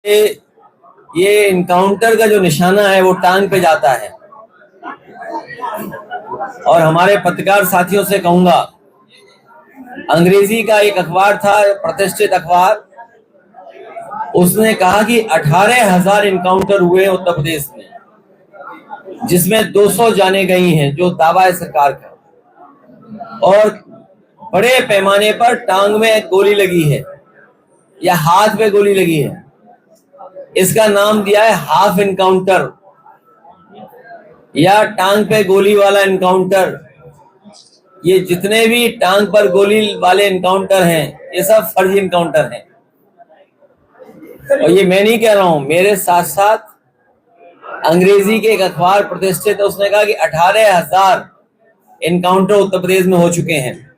ये इनकाउंटर का जो निशाना है वो टांग पे जाता है। और हमारे पत्रकार साथियों से कहूंगा, अंग्रेजी का एक अखबार था, प्रतिष्ठित अखबार, उसने कहा कि 18,000 इनकाउंटर हुए उत्तर प्रदेश में, जिसमें 200 जाने गई हैं, जो दावा है सरकार का। और बड़े पैमाने पर टांग में गोली लगी है या हाथ में गोली लगी है। इसका नाम दिया है हाफ इनकाउंटर या टांग पे गोली वाला इनकाउंटर। ये जितने भी टांग पर गोली वाले इनकाउंटर हैं, ये सब फर्जी इनकाउंटर हैं। और ये मैं नहीं कह रहा हूं, मेरे साथ साथ अंग्रेजी के एक अखबार प्रतिष्ठित है, उसने कहा कि 18,000 इनकाउंटर उत्तर प्रदेश में हो चुके हैं।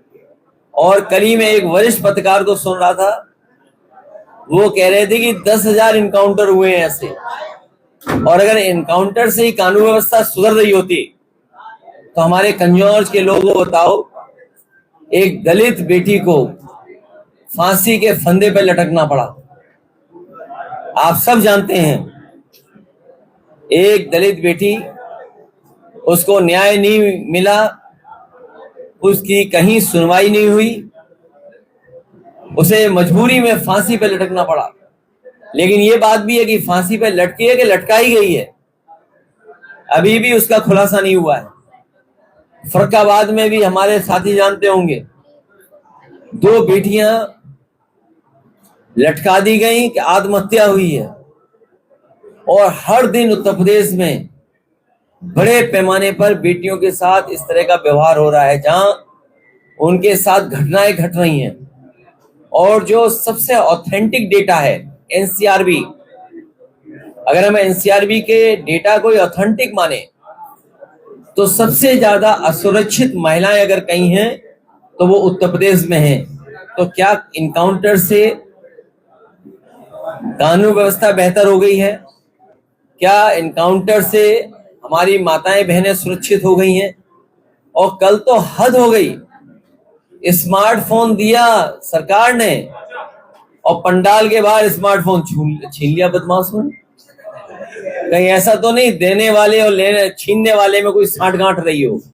और कल ही मैं एक वरिष्ठ पत्रकार को सुन रहा था, वो कह रहे थे कि 10,000 इनकाउंटर हुए हैं ऐसे। और अगर इनकाउंटर से ही कानून व्यवस्था सुधर रही होती तो हमारे कंजौर के लोगों को बताओ, एक दलित बेटी को फांसी के फंदे पर लटकना पड़ा। आप सब जानते हैं, एक दलित बेटी, उसको न्याय नहीं मिला, उसकी कहीं सुनवाई नहीं हुई, उसे मजबूरी में फांसी पर लटकना पड़ा। लेकिन ये बात भी है कि फांसी पर लटकी है कि लटकाई गई है, अभी भी उसका खुलासा नहीं हुआ है। फर्रुखाबाद में भी हमारे साथी जानते होंगे, 2 बेटियां लटका दी गई कि आत्महत्या हुई है। और हर दिन उत्तर प्रदेश में बड़े पैमाने पर बेटियों के साथ इस तरह का व्यवहार हो रहा है, जहां उनके साथ घटनाएं घट रही हैं। और जो सबसे ऑथेंटिक डेटा है एनसीआरबी, अगर हम एनसीआरबी के डेटा को ऑथेंटिक माने तो सबसे ज्यादा असुरक्षित महिलाएं अगर कहीं हैं तो वो उत्तर प्रदेश में हैं। तो क्या इनकाउंटर से कानून व्यवस्था बेहतर हो गई है? क्या इनकाउंटर से हमारी माताएं बहनें सुरक्षित हो गई हैं? और कल तो हद हो गई, स्मार्टफोन दिया सरकार ने और पंडाल के बाहर स्मार्टफोन छीन लिया बदमाशों ने। कहीं ऐसा तो नहीं देने वाले और छीनने वाले में कोई साठगांठ रही हो?